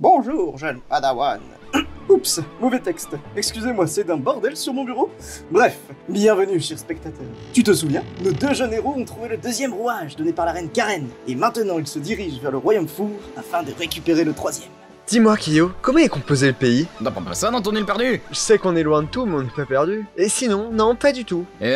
Bonjour, jeune padawan. Oups, mauvais texte. Excusez-moi, c'est d'un bordel sur mon bureau. Bref, bienvenue, chers spectateurs. Tu te souviens? Nos deux jeunes héros ont trouvé le deuxième rouage donné par la reine Karen, et maintenant ils se dirigent vers le royaume four afin de récupérer le troisième. Dis-moi, Kyo, comment est composé le pays? On pas ça dans ton île perdue. Je sais qu'on est loin de tout, mais on n'est pas perdu. Et sinon, non, pas du tout. Eh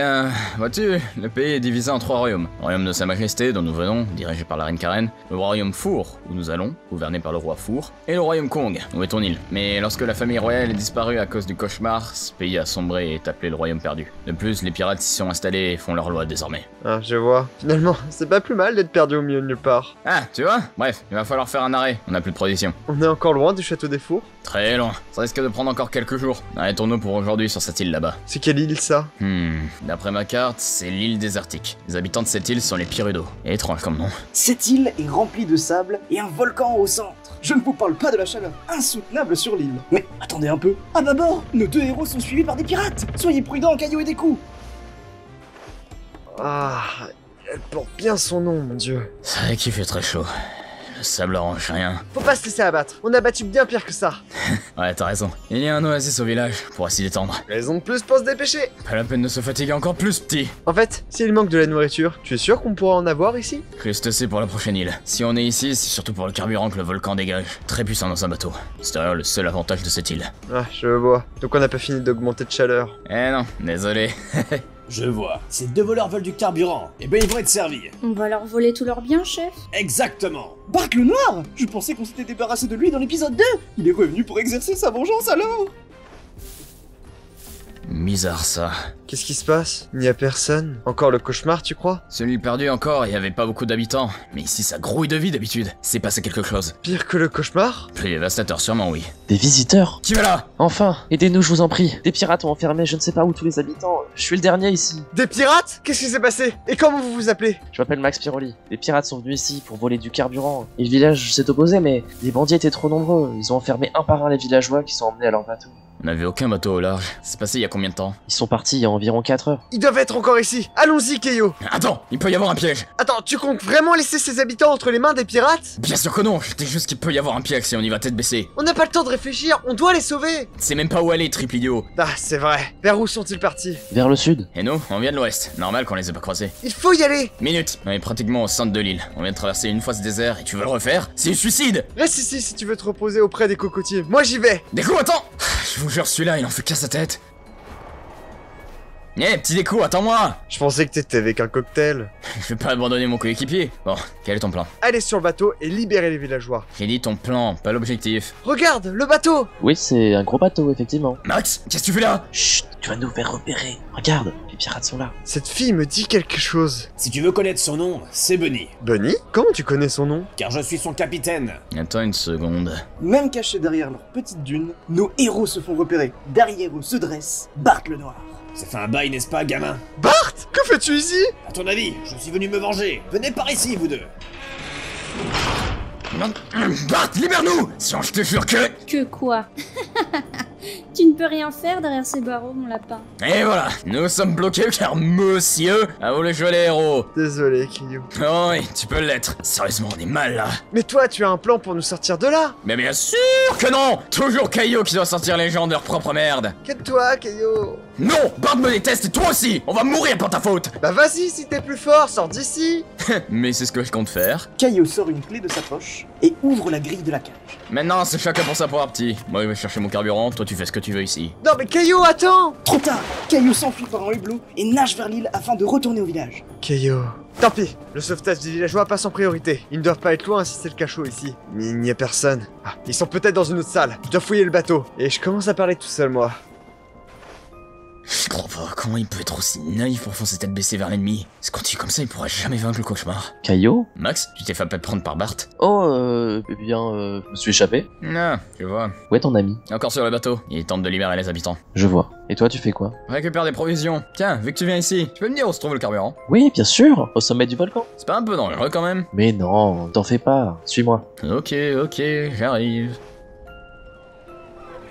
vois-tu, le pays est divisé en 3 royaumes. Le royaume de Sa Majesté, dont nous venons, dirigé par la reine Karen, le royaume Four, où nous allons, gouverné par le roi Four, et le royaume Kong, où est ton île. Mais lorsque la famille royale est disparue à cause du cauchemar, ce pays a sombré et est appelé le royaume perdu. De plus, les pirates s'y sont installés et font leur loi désormais. Ah, je vois. Finalement, c'est pas plus mal d'être perdu au milieu de nulle part. Ah, tu vois? Bref, il va falloir faire un arrêt, on a plus de provisions. On est encore loin du château des fours. Très loin, ça risque de prendre encore quelques jours. Arrêtons-nous pour aujourd'hui sur cette île là-bas. C'est quelle île ça? D'après ma carte, c'est l'île désertique. Les habitants de cette île sont les Pirudo. Étrange comme nom. Cette île est remplie de sable et un volcan au centre. Je ne vous parle pas de la chaleur insoutenable sur l'île. Mais attendez un peu, à bâbord, nos deux héros sont suivis par des pirates. Soyez prudents, Caillou et des coups. Ah, elle porte bien son nom, mon dieu. C'est vrai qu'il fait très chaud. Le sable arrange rien. Faut pas se laisser abattre, on a battu bien pire que ça. Ouais, t'as raison. Il y a un oasis au village, pour s'y détendre. Raison de plus pour se dépêcher. Pas la peine de se fatiguer encore plus, petit. En fait, s'il manque de la nourriture, tu es sûr qu'on pourra en avoir ici? Juste c'est pour la prochaine île. Si on est ici, c'est surtout pour le carburant que le volcan dégage. Très puissant dans un bateau. C'est d'ailleurs le seul avantage de cette île. Ah, je vois. Donc on n'a pas fini d'augmenter de chaleur. Eh non, désolé. Je vois. Ces deux voleurs veulent du carburant. Eh ben ils vont être servis. On va leur voler tous leurs biens, chef. Exactement. Bart le Noir! Je pensais qu'on s'était débarrassé de lui dans l'épisode 2. Il est revenu pour exercer sa vengeance alors. Bizarre ça. Qu'est-ce qui se passe? Il n'y a personne? Encore le cauchemar, tu crois? Celui perdu encore, il y avait pas beaucoup d'habitants. Mais ici ça grouille de vie d'habitude. C'est passé quelque chose. Pire que le cauchemar? Plus dévastateur sûrement, oui. Des visiteurs? Qui va là? Enfin, aidez-nous, je vous en prie. Des pirates ont enfermé je ne sais pas où tous les habitants. Je suis le dernier ici. Des pirates? Qu'est-ce qui s'est passé? Et comment vous vous appelez? Je m'appelle Max Piroli. Les pirates sont venus ici pour voler du carburant. Et le village s'est opposé, mais les bandits étaient trop nombreux. Ils ont enfermé un par un les villageois qui sont emmenés à leur bateau. On n'avait aucun bateau au large. C'est passé il y a combien de temps? Ils sont partis il y a environ 4 heures. Ils doivent être encore ici. Allons-y, Keio. Attends, il peut y avoir un piège. Attends, tu comptes vraiment laisser ces habitants entre les mains des pirates? Bien sûr que non, je dis juste qu'il peut y avoir un piège si on y va tête baissée. On n'a pas le temps de réfléchir, on doit les sauver. C'est même pas où aller, triple idiot. Ah, c'est vrai. Vers où sont-ils partis? Vers le sud. Et nous, on vient de l'ouest. Normal qu'on les ait pas croisés. Il faut y aller. Minute, on est pratiquement au centre de l'île. On vient de traverser une fois ce désert et tu veux le refaire? C'est un suicide. Reste ici si tu veux te reposer auprès des cocotiers. Moi j'y vais. Déco, attends. Je vous jure, celui-là, il en fait qu'à sa tête. Eh, petit Déco, attends-moi. Je pensais que t'étais avec un cocktail. Je vais pas abandonner mon coéquipier. Bon, quel est ton plan? Allez sur le bateau et libérer les villageois. J'ai dit ton plan, pas l'objectif. Regarde, le bateau. Oui, c'est un gros bateau, effectivement. Max, qu'est-ce que tu fais là? Chut, tu vas nous faire repérer. Regarde, les pirates sont là. Cette fille me dit quelque chose. Si tu veux connaître son nom, c'est Bunny. Bunny? Comment tu connais son nom? Car je suis son capitaine. Attends une seconde. Même cachés derrière leur petite dune, nos héros se font repérer. Derrière eux se dresse Bart le Noir. Ça fait un bail, n'est-ce pas, gamin? Bart, que fais-tu ici? À ton avis, je suis venu me venger. Venez par ici, vous deux. Bart, libère-nous! Sinon je te jure que... Que quoi? Tu ne peux rien faire derrière ces barreaux, mon lapin. Et voilà, nous sommes bloqués car monsieur a voulu jouer les héros. Désolé, Keio. Oh oui, tu peux l'être. Sérieusement, on est mal là. Mais toi, tu as un plan pour nous sortir de là? Mais bien sûr que non! Toujours Caillou qui doit sortir les gens de leur propre merde. Calme-toi, Keio. Non! Bart me déteste et toi aussi! On va mourir par ta faute! Bah vas-y, si t'es plus fort, sors d'ici. Mais c'est ce que je compte faire. Caillou sort une clé de sa poche et ouvre la grille de la cage. Maintenant, c'est chacun pour sa part, petit. Moi, je vais chercher mon carburant, toi tu fais ce que tu veux ici. Non mais Keio, attends. Trop tard, Caillou s'enfuit par un hublot et nage vers l'île afin de retourner au village. Keio. Tant pis, le sauvetage des villageois passe en priorité. Ils ne doivent pas être loin si c'est le cachot ici. Mais il n'y a personne. Ah, ils sont peut-être dans une autre salle. Je dois fouiller le bateau. Et je commence à parler tout seul, moi. Je crois pas, comment il peut être aussi naïf pour foncer tête baissée vers l'ennemi? Si continue comme ça, il pourra jamais vaincre le cauchemar. Caillot? Max, tu t'es fait prendre par Bart? Oh, je me suis échappé. Ah, je vois. Où est ton ami? Encore sur le bateau, il tente de libérer les habitants. Je vois. Et toi, tu fais quoi? Récupère des provisions. Tiens, vu que tu viens ici, tu peux me dire où se trouve le carburant? Oui, bien sûr, au sommet du volcan. C'est pas un peu dangereux quand même? Mais non, t'en fais pas. Suis-moi. Ok, j'arrive.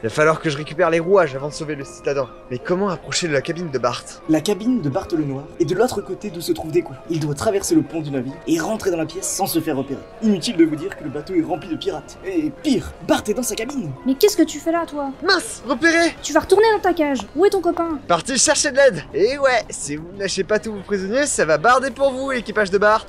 Il va falloir que je récupère les rouages avant de sauver le citadin. Mais comment approcher de la cabine de Bart? La cabine de Bart le Noir est de l'autre côté d'où se trouve Deku. Il doit traverser le pont du navire et rentrer dans la pièce sans se faire repérer. Inutile de vous dire que le bateau est rempli de pirates. Et pire, Bart est dans sa cabine. Mais qu'est-ce que tu fais là, toi? Mince, repéré! Tu vas retourner dans ta cage. Où est ton copain? Parti chercher de l'aide. Et ouais, si vous ne lâchez pas tous vos prisonniers, ça va barder pour vous, équipage de Bart.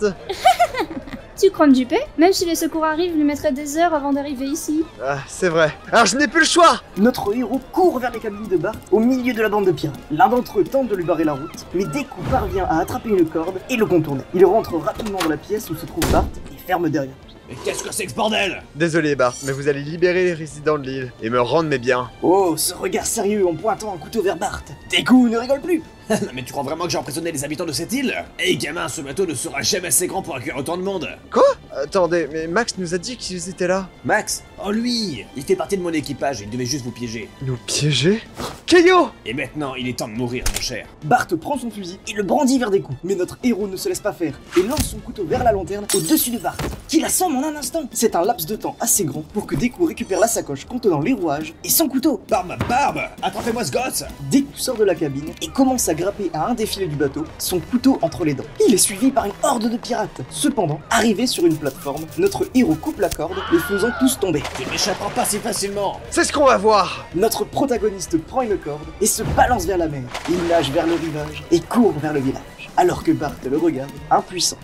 Tu crois me duper? Même si les secours arrivent, lui mettrait des heures avant d'arriver ici. Ah, c'est vrai. Alors je n'ai plus le choix. Notre héros court vers les cabines de Bart au milieu de la bande de pirates. L'un d'entre eux tente de lui barrer la route, mais Deku parvient à attraper une corde et le contourner. Il rentre rapidement dans la pièce où se trouve Bart et ferme derrière. Mais qu'est-ce que c'est que ce bordel? Désolé Bart, mais vous allez libérer les résidents de l'île et me rendre mes biens. Oh, ce regard sérieux en pointant un couteau vers Bart. Deku ne rigole plus. Non mais tu crois vraiment que j'ai emprisonné les habitants de cette île? Hey gamin, ce bateau ne sera jamais assez grand pour accueillir autant de monde. Quoi? Attendez, mais Max nous a dit qu'ils étaient là. Max? Oh lui! Il fait partie de mon équipage et il devait juste vous piéger. Nous piéger? Keio! Et maintenant, il est temps de mourir, mon cher. Bart prend son fusil et le brandit vers Deku. Mais notre héros ne se laisse pas faire et lance son couteau vers la lanterne au-dessus de Bart, qui l'assomme en un instant. C'est un laps de temps assez grand pour que Deku récupère la sacoche contenant les rouages et son couteau. Barbe, ma barbe! Attrapez-moi ce gosse! Deku sort de la cabine et commence à grapper à un des filets du bateau, son couteau entre les dents. Il est suivi par une horde de pirates. Cependant, arrivé sur une plateforme, notre héros coupe la corde, les faisant tous tomber. Tu m'échapperas pas si facilement! C'est ce qu'on va voir! Notre protagoniste prend une corde et se balance vers la mer. Il nage vers le rivage et court vers le village, alors que Bart le regarde, impuissant.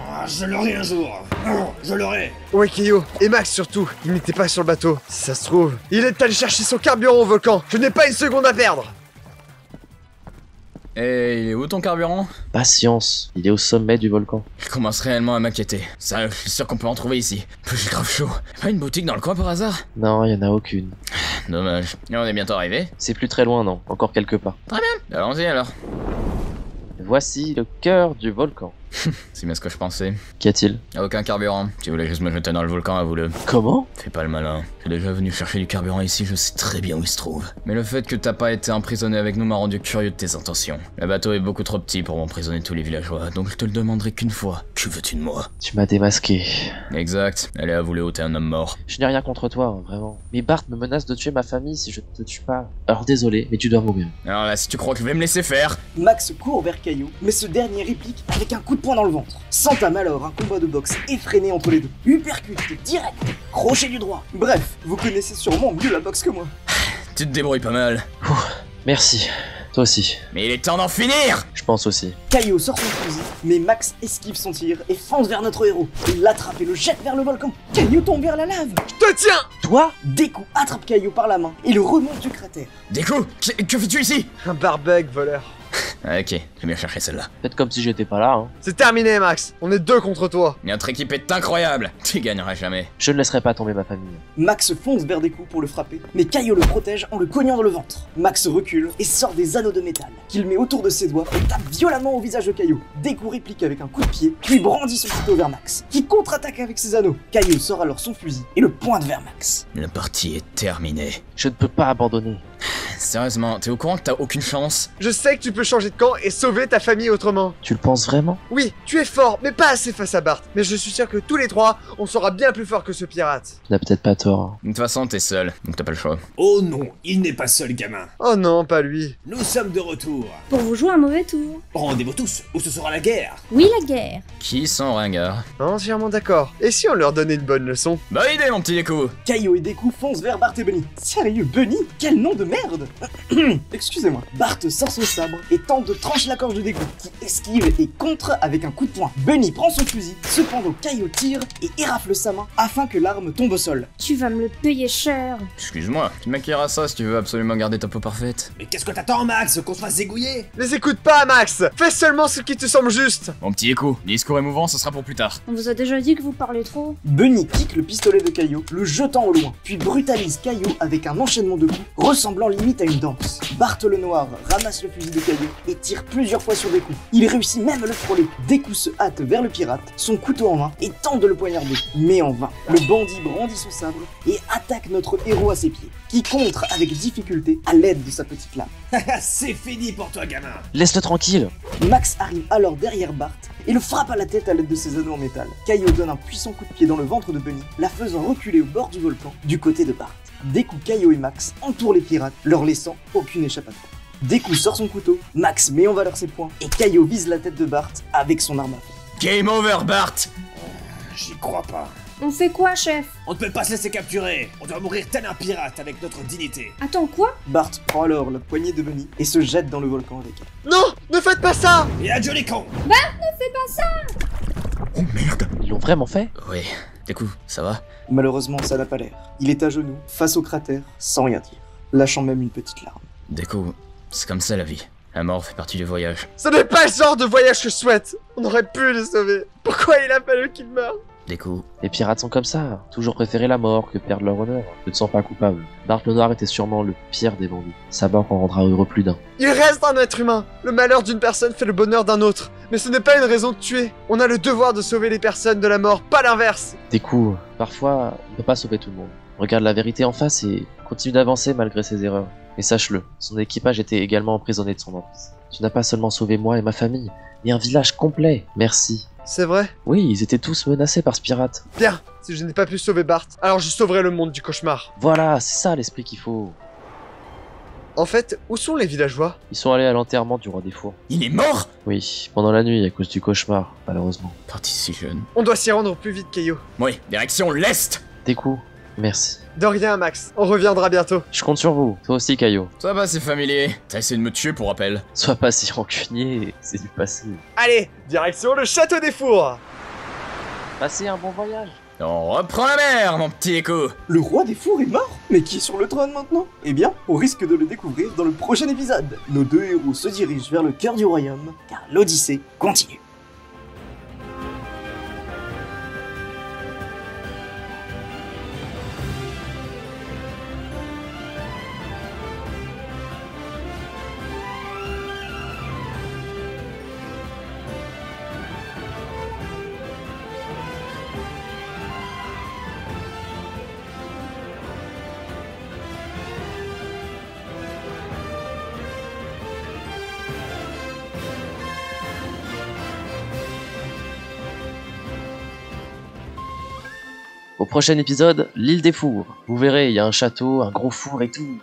Ah, je l'aurai un jour! Je l'aurai! Ouais Keio, et Max surtout, il n'était pas sur le bateau. Si ça se trouve, il est allé chercher son carburant au volcan. Je n'ai pas une seconde à perdre! Et il est où ton carburant? Patience, il est au sommet du volcan. Je commence réellement à m'inquiéter. Ça, je suis sûr qu'on peut en trouver ici. J'ai grave chaud. Pas une boutique dans le coin par hasard? Non, il y en a aucune. Dommage. Et on est bientôt arrivé? C'est plus très loin, non. Encore quelques pas. Allons-y alors. Voici le cœur du volcan. C'est bien ce que je pensais. Qu'y a-t-il? Aucun carburant. Tu voulais juste me jeter dans le volcan, avoue-le. Comment? Fais pas le malin. J'ai déjà venu chercher du carburant ici, je sais très bien où il se trouve. Mais le fait que t'as pas été emprisonné avec nous m'a rendu curieux de tes intentions. Le bateau est beaucoup trop petit pour m'emprisonner tous les villageois, donc je te le demanderai qu'une fois. Que veux-tu de moi? Tu m'as démasqué. Exact. Allez, avoue-le, t'es un homme mort. Je n'ai rien contre toi, hein, vraiment. Mais Bart me menace de tuer ma famille si je ne te tue pas. Alors désolé, mais tu dois mourir. Alors là, si tu crois que je vais me laisser faire... Max court vers Caillou, mais ce dernier réplique avec un coup de poing dans le ventre. S'entame alors un combat de boxe effréné entre les deux. Uppercut direct, crochet du droit. Bref, vous connaissez sûrement mieux la boxe que moi. Tu te débrouilles pas mal. Merci. Toi aussi. Mais il est temps d'en finir! Je pense aussi. Caillou sort son fusil, mais Max esquive son tir et fonce vers notre héros. Il l'attrape et le jette vers le volcan. Caillou tombe vers la lave. Je te tiens! Toi? Deku attrape Caillou par la main et le remonte du cratère. Deku, que fais-tu ici? Un barbecue voleur. Ah, ok, j'ai bien cherché celle-là. Faites comme si j'étais pas là, hein. C'est terminé Max, on est deux contre toi. Notre équipe est incroyable. Tu gagneras jamais. Je ne laisserai pas tomber ma famille. Max fonce vers Deku pour le frapper, mais Caillou le protège en le cognant dans le ventre. Max recule et sort des anneaux de métal qu'il met autour de ses doigts et tape violemment au visage de Caillou. Deku réplique avec un coup de pied, puis brandit son couteau vers Max, qui contre-attaque avec ses anneaux. Caillou sort alors son fusil et le pointe vers Max. La partie est terminée. Je ne peux pas abandonner. Sérieusement, t'es au courant que t'as aucune chance? Je sais que tu peux changer de camp et sauver ta famille autrement. Tu le penses vraiment? Oui, tu es fort, mais pas assez face à Bart. Mais je suis sûr que tous les trois, on sera bien plus fort que ce pirate. Tu n'as peut-être pas tort. De toute façon, t'es seul, donc t'as pas le choix. Oh non, il n'est pas seul, gamin. Oh non, pas lui. Nous sommes de retour. Pour vous jouer un mauvais tour. Rendez-vous tous, ou ce sera la guerre. Oui, la guerre. Qui sont ringards? Entièrement d'accord. Et si on leur donnait une bonne leçon? Bonne idée, mon petit Deku! Caillou et Deku foncent vers Bart et Bunny. Sérieux, Bunny? Quel nom de merde! Excusez-moi. Bart sort son sabre et tente de trancher la gorge de Deku, qui esquive et contre avec un coup de poing. Bunny prend son fusil, cependant Caillou tire et érafle sa main afin que l'arme tombe au sol. Tu vas me le payer cher. Excuse-moi, tu m'acquéras ça si tu veux absolument garder ta peau parfaite. Mais qu'est-ce que t'attends, Max? Qu'on se fasse zégouiller? Les écoute pas, Max. Fais seulement ce qui te semble juste. Mon petit Deku, discours émouvant, ce sera pour plus tard. On vous a déjà dit que vous parlez trop. Bunny kick le pistolet de Caillou, le jetant au loin, puis brutalise Caillou avec un enchaînement de coups ressemblant limite à une danse. Bart le Noir ramasse le fusil de Caillou et tire plusieurs fois sur Deku. Il réussit même à le frôler. Deku se hâte vers le pirate, son couteau en main, et tente de le poignarder, mais en vain. Le bandit brandit son sabre et attaque notre héros à ses pieds, qui contre avec difficulté à l'aide de sa petite lame. C'est fini pour toi, gamin. Laisse-le tranquille. Max arrive alors derrière Bart et le frappe à la tête à l'aide de ses anneaux en métal. Caillou donne un puissant coup de pied dans le ventre de Bunny, la faisant reculer au bord du volcan, du côté de Bart. Deku, Kaio et Max entourent les pirates, leur laissant aucune échappatoire. Deku sort son couteau, Max met en valeur ses poings, et Kaio vise la tête de Bart avec son arme à feu. Game over, Bart! J'y crois pas. On fait quoi, chef? On ne peut pas se laisser capturer. On doit mourir tel un pirate avec notre dignité. Attends, quoi? Bart prend alors la poignée de Bunny et se jette dans le volcan avec elle. Non, ne faites pas ça! Et adieu les cons. Oh merde! Ils l'ont vraiment fait? Oui, Deku, ça va? Malheureusement, ça n'a pas l'air. Il est à genoux, face au cratère, sans rien dire, lâchant même une petite larme. Deku, c'est comme ça la vie. La mort fait partie du voyage. Ce n'est pas le genre de voyage que je souhaite! On aurait pu les sauver. Pourquoi il a fallu qu'ils meurent? Deku, Les pirates sont comme ça, toujours préférer la mort que perdre leur honneur. Ne te sens pas coupable. Bart le Noir était sûrement le pire des bandits. Sa mort en rendra heureux plus d'un. Il reste un être humain. Le malheur d'une personne fait le bonheur d'un autre. Mais ce n'est pas une raison de tuer. On a le devoir de sauver les personnes de la mort, pas l'inverse. Des coups, parfois, on ne peut pas sauver tout le monde. Regarde la vérité en face et continue d'avancer malgré ses erreurs. Mais sache-le, son équipage était également emprisonné de son emprise. Tu n'as pas seulement sauvé moi et ma famille, mais un village complet. Merci. C'est vrai? Oui, ils étaient tous menacés par ce pirate. Bien. Si je n'ai pas pu sauver Bart, alors je sauverai le monde du cauchemar. Voilà, c'est ça l'esprit qu'il faut. En fait, où sont les villageois? Ils sont allés à l'enterrement du roi des fours. il est mort? Oui, pendant la nuit à cause du cauchemar, malheureusement. Parti si jeune. On doit s'y rendre au plus vite, Kaio. Oui, direction l'Est! Des coups, merci. De rien, Max. On reviendra bientôt. Je compte sur vous. Toi aussi, Caillot. Ça va, c'est familier. T'as essayé de me tuer pour rappel. Sois pas si rancunier, c'est du passé. Allez, direction le château des fours. Passez un bon voyage. On reprend la mer, mon petit écho. Le roi des fours est mort? Mais qui est sur le trône maintenant? Eh bien, on risque de le découvrir dans le prochain épisode. Nos deux héros se dirigent vers le cœur du royaume, car l'Odyssée continue. Au prochain épisode, l'île des fours. Vous verrez, il y a un château, un gros four et tout.